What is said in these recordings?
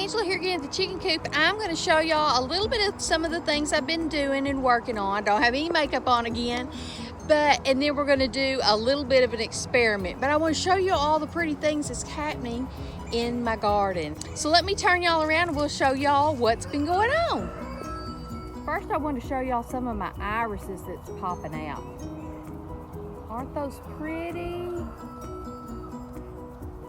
Angela here again at the chicken coop. I'm going to show y'all a little bit of some of the things I've been doing and working on. Don't have any makeup on again, and then we're going to do a little bit of an experiment. But I want to show you all the pretty things that's happening in my garden. So let me turn y'all around and we'll show y'all what's been going on. First, I want to show y'all some of my irises that's popping out. Aren't those pretty?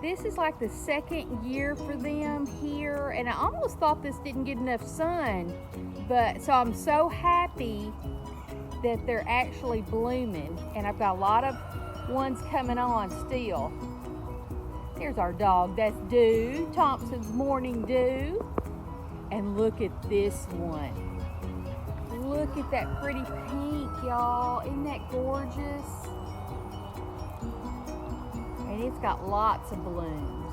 This is like the second year for them here, and I almost thought this didn't get enough sun, so I'm so happy that they're actually blooming, and I've got a lot of ones coming on still. There's our dog, that's Dew, Thompson's Morning Dew, and look at this one. Look at that pretty pink, y'all. Isn't that gorgeous? And it's got lots of blooms.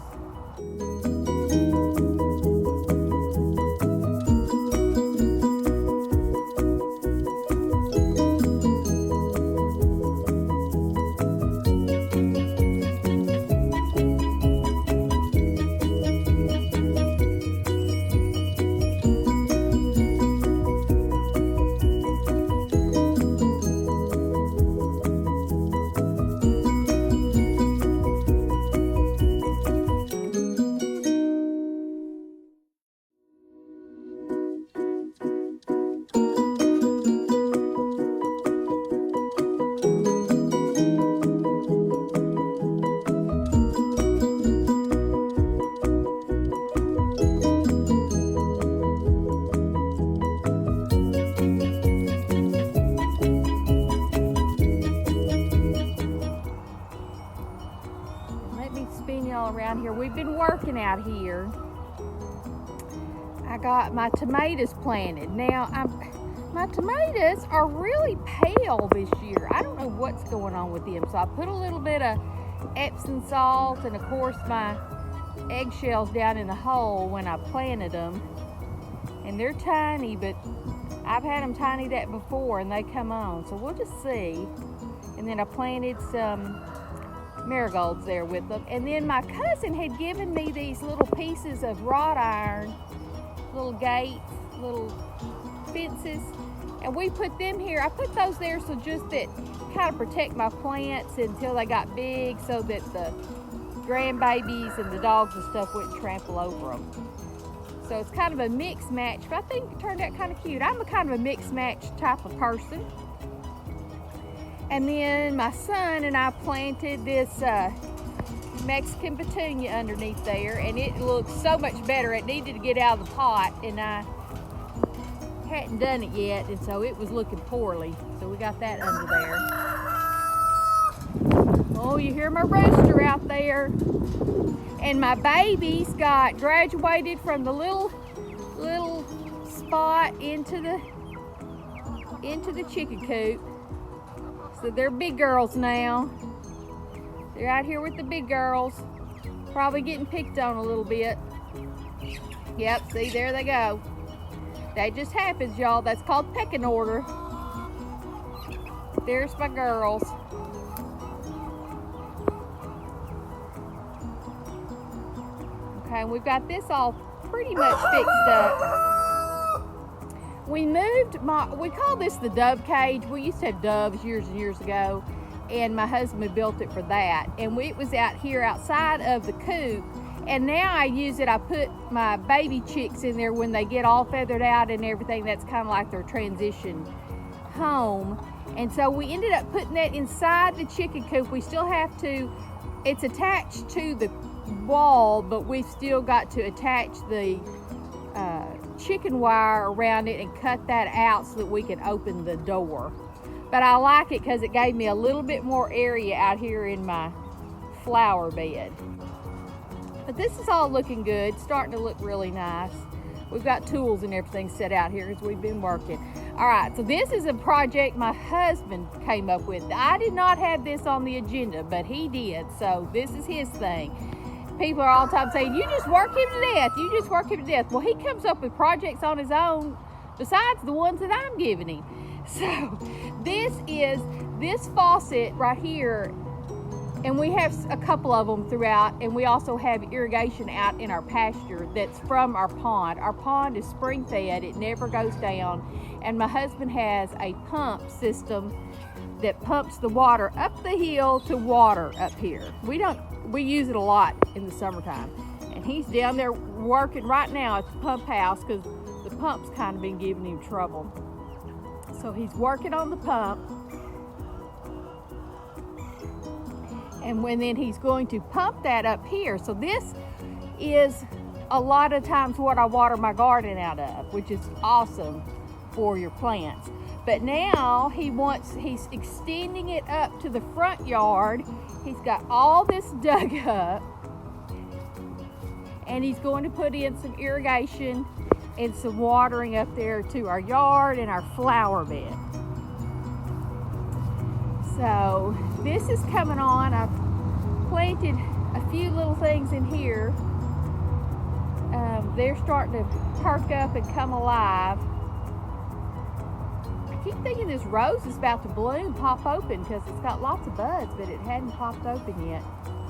Spin y'all around here. We've been working out here. I got my tomatoes planted. Now, my tomatoes are really pale this year. I don't know what's going on with them. So I put a little bit of Epsom salt and of course my eggshells down in the hole when I planted them. And they're tiny, but I've had them tiny that before and they come on. So we'll just see. And then I planted some marigolds there with them. And then my cousin had given me these little pieces of wrought iron, little gates, little fences, and we put them here. I put those there so just that kind of protect my plants until they got big so that the grandbabies and the dogs and stuff wouldn't trample over them. So it's kind of a mix match, but I think it turned out kind of cute. I'm a kind of a mix match type of person. And then my son and I planted this Mexican petunia underneath there, and it looks so much better. It needed to get out of the pot, and I hadn't done it yet, and so it was looking poorly. So we got that under there. Oh, you hear my rooster out there. And my babies got graduated from the little spot into the chicken coop. So they're big girls now. They're out here with the big girls. Probably getting picked on a little bit. Yep, see, there they go. That just happens, y'all. That's called pecking order. There's my girls. Okay, and we've got this all pretty much fixed up. We moved we call this the dove cage. We used to have doves years and years ago, and my husband built it for that. And it was out here outside of the coop, and now I use it. I put my baby chicks in there when they get all feathered out and everything. That's kind of like their transition home. And so we ended up putting that inside the chicken coop. We still have to, it's attached to the wall, but we've still got to attach the chicken wire around it and cut that out so that we can open the door. But I like it because it gave me a little bit more area out here in my flower bed. But this is all looking good, starting to look really nice. We've got tools and everything set out here because we've been working. All right, so this is a project my husband came up with. I did not have this on the agenda, but he did, so this is his thing. People are all the time saying, you just work him to death, you just work him to death. Well, he comes up with projects on his own besides the ones that I'm giving him. So this faucet right here And we have a couple of them throughout, and we also have irrigation out in our pasture that's from our pond. Our pond is spring fed, it never goes down, and my husband has a pump system that pumps the water up the hill to water up here. We use it a lot in the summertime. And he's down there working right now at the pump house because the pump's kind of been giving him trouble. So he's working on the pump. And then he's going to pump that up here. So this is a lot of times what I water my garden out of, which is awesome for your plants. But now he's extending it up to the front yard. He's got all this dug up, and he's going to put in some irrigation and some watering up there to our yard and our flower bed. So this is coming on. I've planted a few little things in here. They're starting to perk up and come alive. I keep thinking this rose is about to bloom, pop open, because it's got lots of buds, but it hadn't popped open yet.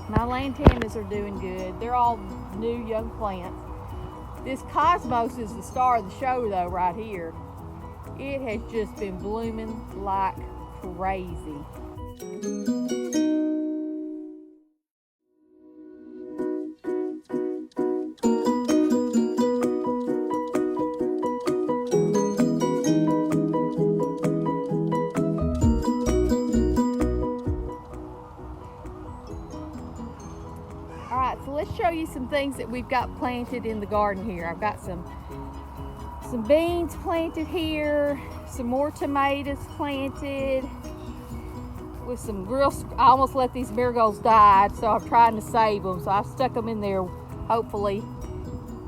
My lantanas are doing good. They're all new young plants. This cosmos is the star of the show though right here. It has just been blooming like crazy. So let's show you some things that we've got planted in the garden here. I've got some beans planted here, some more tomatoes planted with some I almost let these marigolds die, so I'm trying to save them. So I've stuck them in there. Hopefully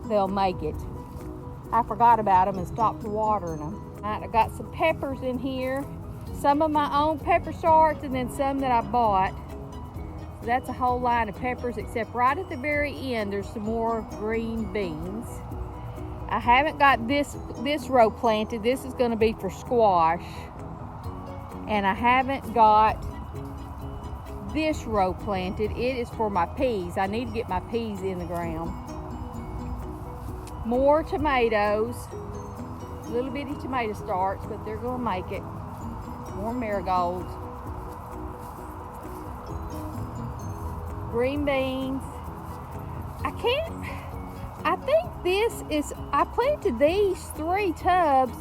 they'll make it. I forgot about them and stopped watering them. All right, I've got some peppers in here. Some of my own pepper starts and then some that I bought. That's a whole line of peppers, except right at the very end there's some more green beans. I haven't got this row planted. This is going to be for squash. And I haven't got this row planted. It is for my peas. I need to get my peas in the ground. More tomatoes. Little bitty tomato starts, but they're going to make it. More marigolds. Green beans. I think I planted these 3 tubs,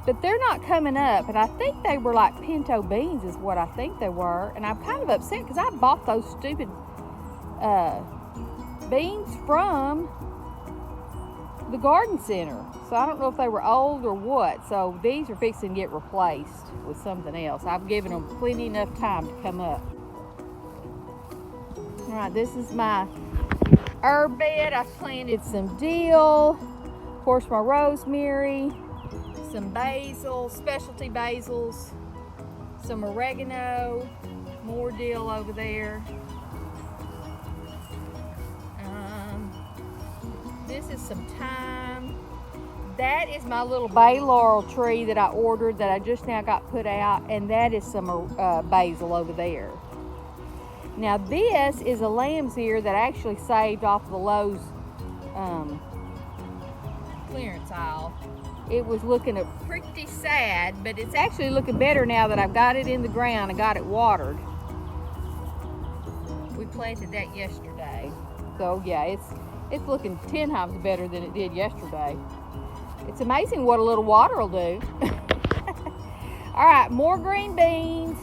but they're not coming up, and I think they were like pinto beans is what I think they were, and I'm kind of upset because I bought those stupid beans from the garden center, so I don't know if they were old or what. So these are fixing to get replaced with something else. I've given them plenty enough time to come up. All right, this is my herb bed. I've planted some dill, of course my rosemary, some basil, specialty basils, some oregano, more dill over there. This is some thyme. That is my little bay laurel tree that I ordered that I just now got put out, and that is some basil over there. Now this is a lamb's ear that I actually saved off the Lowe's clearance aisle. It was looking pretty sad, but it's actually looking better now that I've got it in the ground and got it watered. We planted that yesterday. So yeah, it's looking 10 times better than it did yesterday. It's amazing what a little water will do. All right, more green beans.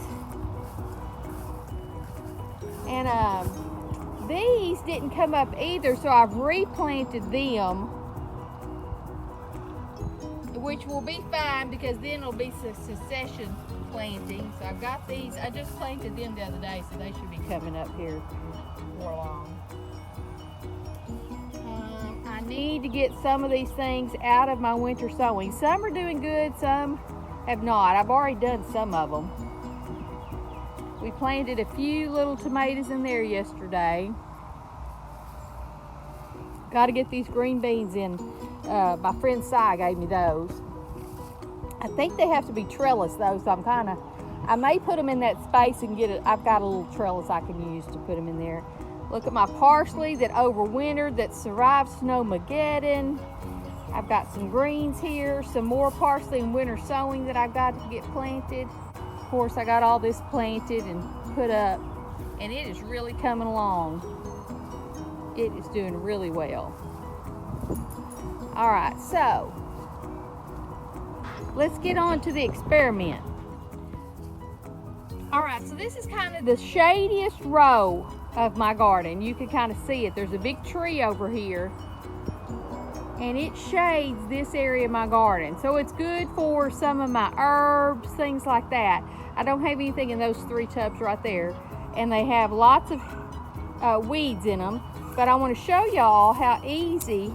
And these didn't come up either, so I've replanted them, which will be fine because then it'll be succession planting. So I've got these. I just planted them the other day, so they should be coming up here before long. I need to get some of these things out of my winter sowing. Some are doing good, some have not. I've already done some of them. We planted a few little tomatoes in there yesterday. Got to get these green beans in. My friend Si gave me those. I think they have to be trellis though, so I'm kind of I may put them in that space and get it. I've got a little trellis I can use to put them in there. Look at my parsley that overwintered, that survived Snowmageddon. I've got some greens here, some more parsley and winter sowing that I've got to get planted. Of course, I got all this planted and put up, and it is really coming along. It is doing really well. All right, so let's get on to the experiment. All right, so this is kind of the shadiest row of my garden. You can kind of see it. There's a big tree over here, and it shades this area of my garden. So it's good for some of my herbs, things like that. I don't have anything in those 3 tubs right there, and they have lots of weeds in them. But I want to show y'all how easy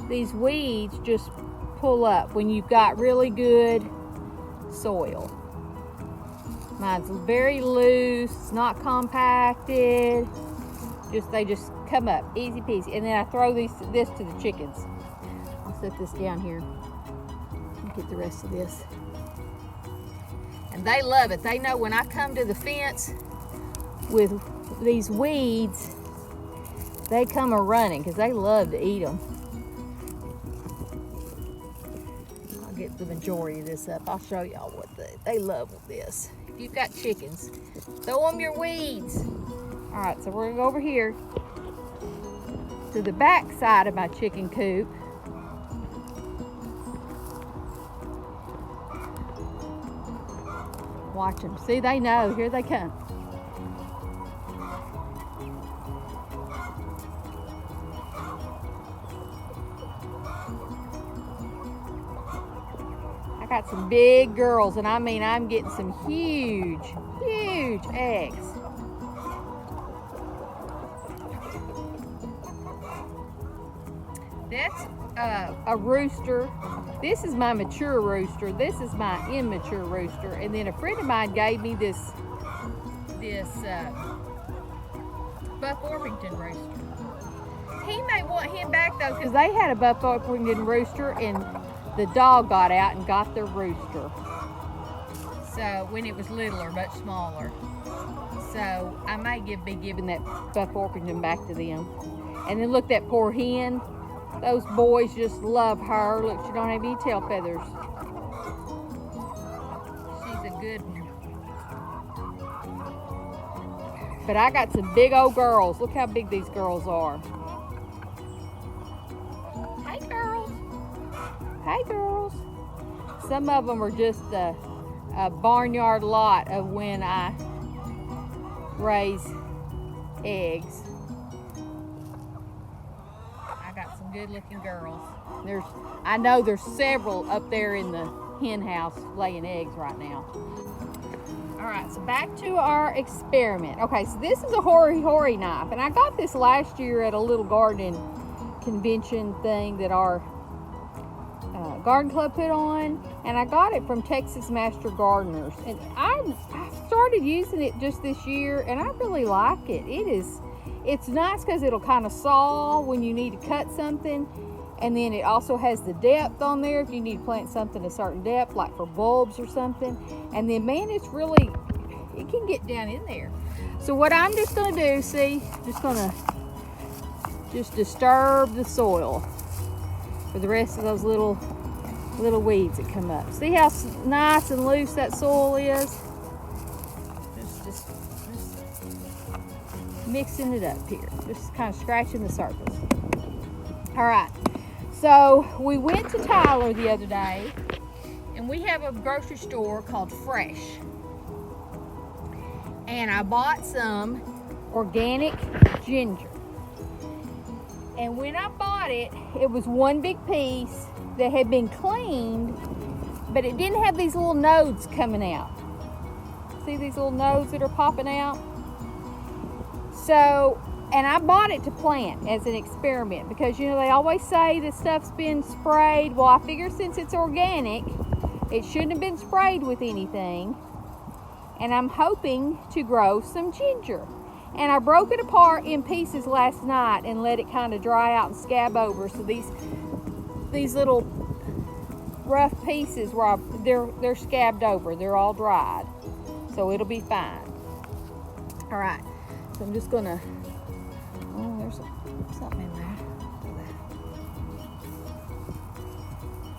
these weeds just pull up when you've got really good soil. Mine's very loose, not compacted. They just come up, easy peasy. And then I throw this to the chickens. I'll set this down here and get the rest of this. And they love it. They know when I come to the fence with these weeds, they come a-running because they love to eat them. I'll get the majority of this up. I'll show y'all what they love with this. If you've got chickens, throw them your weeds. All right, so we're gonna go over here to the back side of my chicken coop. Watch them. See, they know. Here they come. I got some big girls, and I mean, I'm getting some huge eggs. That's a rooster. This is my mature rooster. This is my immature rooster. And then a friend of mine gave me this Buff Orpington rooster. He may want him back though, because they had a Buff Orpington rooster and the dog got out and got the rooster. So when it was littler, much smaller. So I may be giving that Buff Orpington back to them. And then look, that poor hen. Those boys just love her. Look, she don't have any tail feathers. She's a good one. But I got some big old girls. Look how big these girls are. Hey, girls. Hey, girls. Some of them are just a barnyard lot of when I raise eggs. Good looking girls. I know there's several up there in the hen house laying eggs right now. All right, so back to our experiment. Okay, so this is a hori knife, and I got this last year at a little garden convention thing that our garden club put on, and I got it from Texas Master Gardeners, and I started using it just this year, and I really like it. It's nice because it'll kind of saw when you need to cut something, and then it also has the depth on there if you need to plant something a certain depth, like for bulbs or something. And then, man, it can get down in there. So what I'm just going to do, see, just disturb the soil for the rest of those little weeds that come up. See how nice and loose that soil is? Just mixing it up here, just kind of scratching the surface. All right, so we went to Tyler the other day, and we have a grocery store called Fresh, and I bought some organic ginger. And when I bought it, it was one big piece that had been cleaned, but it didn't have these little nodes coming out. See these little nodes that are popping out? So, and I bought it to plant as an experiment because, you know, they always say this stuff's been sprayed. Well, I figure since it's organic, it shouldn't have been sprayed with anything. And I'm hoping to grow some ginger. And I broke it apart in pieces last night and let it kind of dry out and scab over. So these little rough pieces they're scabbed over. They're all dried. so it'll be fine. All right, so I'm just gonna, oh, there's something in there.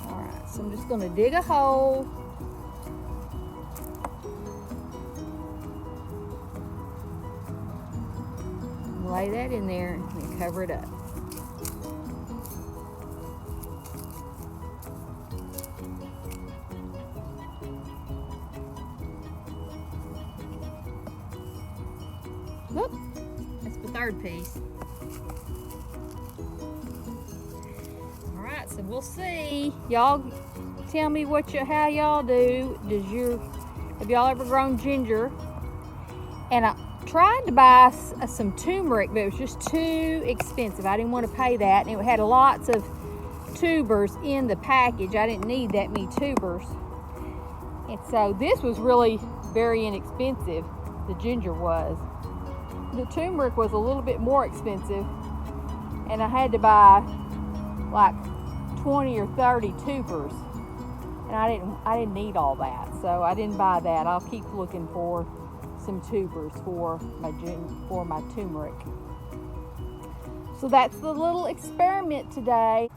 All right, so I'm just gonna dig a hole. Lay that in there and cover it up. Whoop, that's the third piece. All right, so we'll see. Y'all tell me how y'all do. Have y'all ever grown ginger? And I tried to buy some turmeric, but it was just too expensive. I didn't want to pay that, and it had lots of tubers in the package. I didn't need that many tubers. And so this was really very inexpensive, the ginger was. The turmeric was a little bit more expensive, and I had to buy like 20 or 30 tubers, and I didn't need all that, so I didn't buy that. I'll keep looking for some tubers for my turmeric. So that's the little experiment today.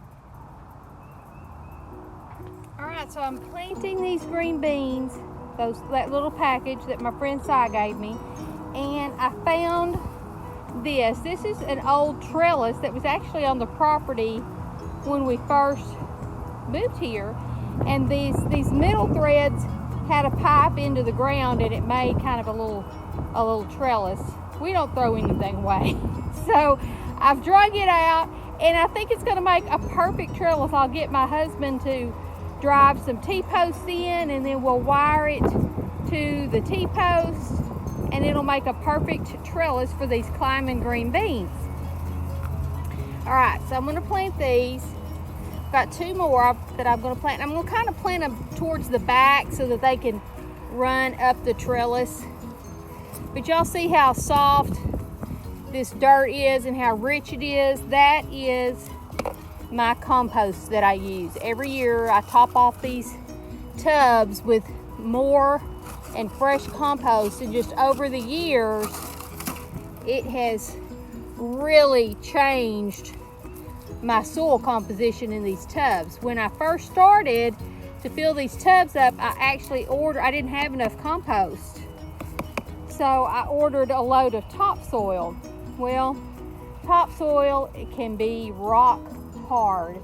All right, so I'm planting these green beans, that little package that my friend Si gave me, and I found this. This is an old trellis that was actually on the property when we first moved here, and these middle threads had a pipe into the ground, and it made kind of a little trellis. We don't throw anything away. So I've drug it out, and I think it's gonna make a perfect trellis. I'll get my husband to drive some T-posts in, and then we'll wire it to the T-post, and it'll make a perfect trellis for these climbing green beans. All right, so I'm gonna plant these. Got two more that I'm going to plant. I'm going to kind of plant them towards the back so that they can run up the trellis. But y'all see how soft this dirt is and how rich it is? That is my compost that I use. Every year I top off these tubs with more and fresh compost, and just over the years it has really changed my soil composition in these tubs. When I first started to fill these tubs up, I didn't have enough compost, so I ordered a load of topsoil. Well, topsoil, it can be rock hard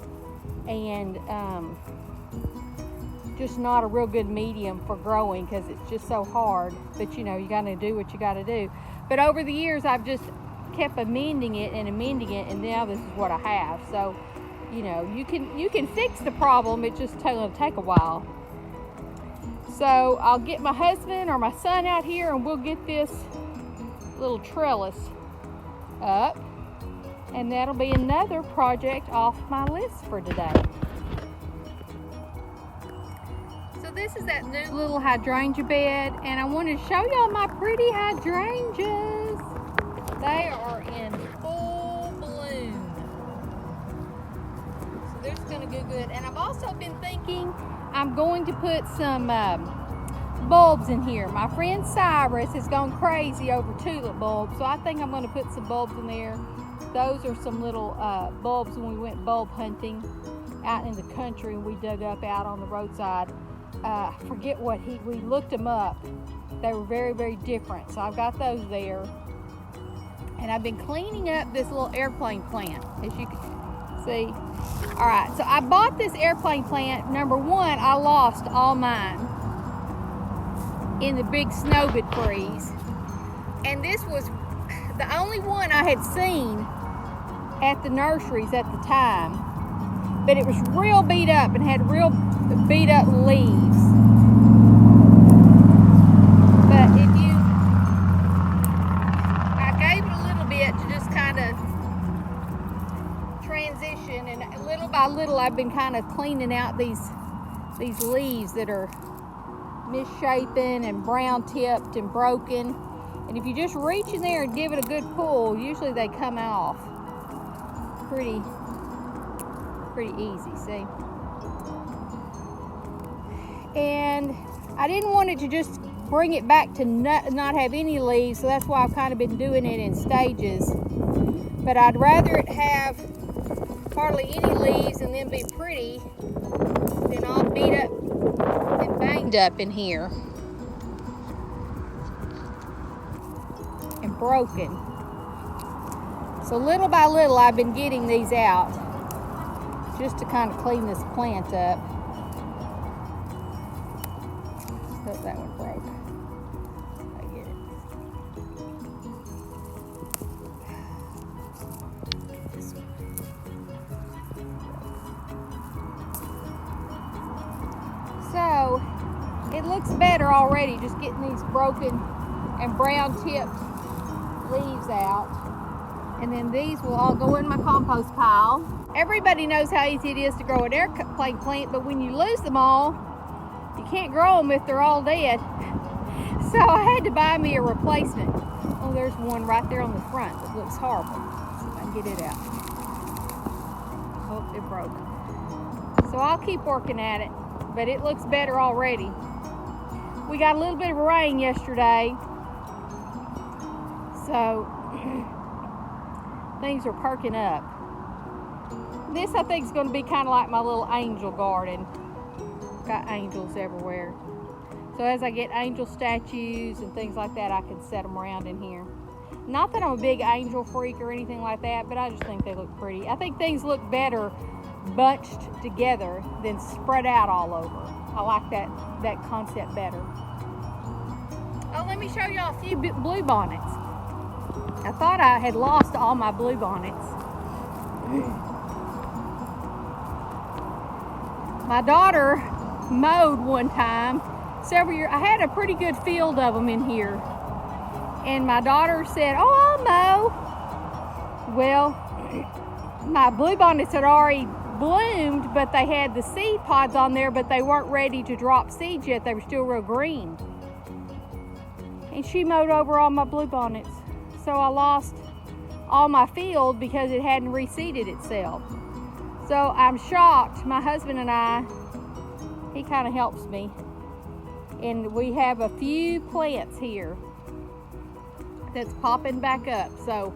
and just not a real good medium for growing because it's just so hard. But you know, you gotta do what you gotta do. But over the years I've just kept amending it, and now this is what I have. So you know, you can fix the problem. It's just going to take a while. So I'll get my husband or my son out here, and we'll get this little trellis up, and that'll be another project off my list for today. So this is that new little hydrangea bed, and I wanted to show y'all my pretty hydrangeas. They are in full bloom. So they're just gonna go good. And I've also been thinking I'm going to put some bulbs in here. My friend Cyrus has gone crazy over tulip bulbs, so I think I'm gonna put some bulbs in there. Those are some little bulbs when we went bulb hunting out in the country, and we dug up out on the roadside. I forget what we looked them up. They were very, very different. So I've got those there. And I've been cleaning up this little airplane plant, as you can see. All right, so I bought this airplane plant. Number one, I lost all mine in the big snowbird freeze. And this was the only one I had seen at the nurseries at the time. But it was real beat up and had real beat up leaves. But I gave it a little bit to just kind of transition, and little by little I've been kind of cleaning out these leaves that are misshapen and brown tipped and broken. And if you just reach in there and give it a good pull, usually they come off pretty easy, see? And I didn't want it to just bring it back to not have any leaves, so that's why I've kind of been doing it in stages. But I'd rather it have hardly any leaves and then be pretty than all beat up and banged up in here and broken. So little by little I've been getting these out just to kind of clean this plant up. Oh, that one broke. I get it. This one. So it looks better already, just getting these broken and brown tipped leaves out. And then these will all go in my compost pile. Everybody knows how easy it is to grow an airplane plant, but when you lose them all, you can't grow them if they're all dead. So I had to buy me a replacement. Oh, there's one right there on the front that looks horrible. See if I can get it out. Oh, it broke. So I'll keep working at it, but it looks better already. We got a little bit of rain yesterday, so things are perking up. This I think is going to be kind of like my little angel garden. Got angels everywhere. So as I get angel statues and things like that, I can set them around in here. Not that I'm a big angel freak or anything like that, but I just think they look pretty. I think things look better bunched together than spread out all over. I like that concept better. Oh, let me show y'all a few blue bonnets. I thought I had lost all my blue bonnets. My daughter mowed one time several years. I had a pretty good field of them in here, and my daughter said, "Oh, I'll mow." Well, my bluebonnets had already bloomed, but they had the seed pods on there, but they weren't ready to drop seeds yet. They were still real green, and she mowed over all my bluebonnets, so I lost all my field because it hadn't reseeded itself. So I'm shocked. My husband and I, he kind of helps me. And we have a few plants here that's popping back up. So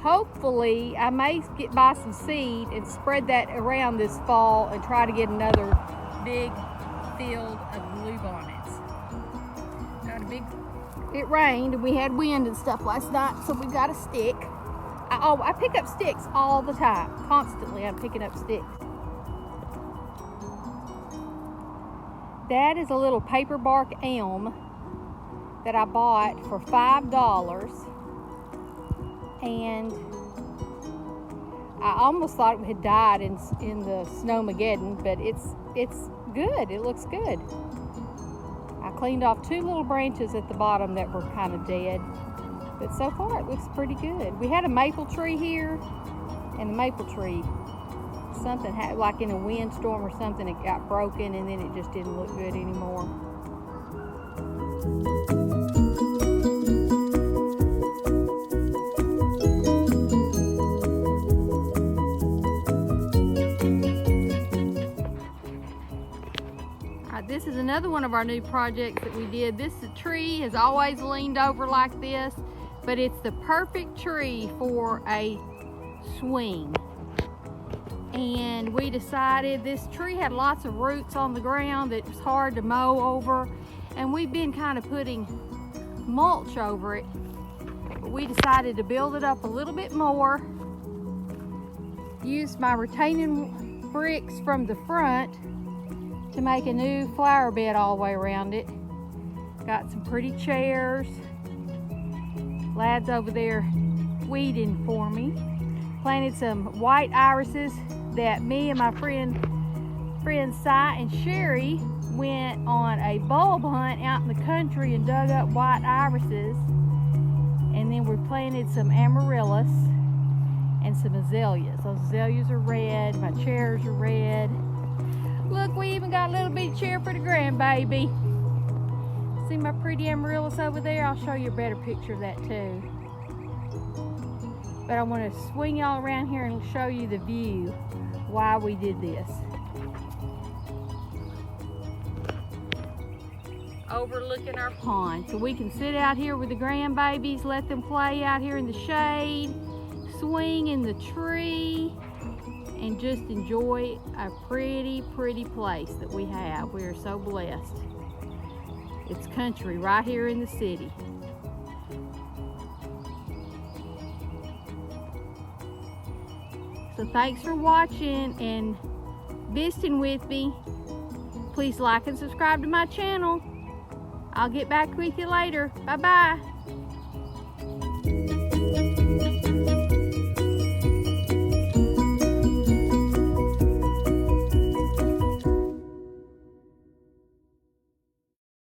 hopefully I may buy some seed and spread that around this fall and try to get another big field of blue bonnets. It rained and we had wind and stuff last night, so we got a stick. I pick up sticks all the time. Constantly I'm picking up sticks. That is a little paper bark elm that I bought for $5. And I almost thought it had died in the Snowmageddon, but it's good. It looks good. I cleaned off 2 little branches at the bottom that were kind of dead. But so far it looks pretty good. We had a maple tree here, and the maple tree, something happened, like in a windstorm or something, it got broken and then it just didn't look good anymore. This is another one of our new projects that we did. This tree has always leaned over like this, but it's the perfect tree for a swing. And we decided this tree had lots of roots on the ground that was hard to mow over, and we've been kind of putting mulch over it. But we decided to build it up a little bit more, use my retaining bricks from the front to make a new flower bed all the way around it. Got some pretty chairs. Lad's over there weeding for me. Planted some white irises that me and my friends Cy and Sherry went on a bulb hunt out in the country and dug up white irises. And then we planted some amaryllis and some azaleas. Those azaleas are red, my chairs are red. Look, we even got a little bitty chair for the grandbaby. See my pretty amaryllis over there? I'll show you a better picture of that too. But I want to swing y'all around here and show you the view, why we did this. overlooking our pond. So we can sit out here with the grandbabies, let them play out here in the shade, swing in the tree, and just enjoy a pretty, pretty place that we have. We are so blessed. It's country right here in the city. So thanks for watching and visiting with me. Please like and subscribe to my channel. I'll get back with you later. Bye-bye.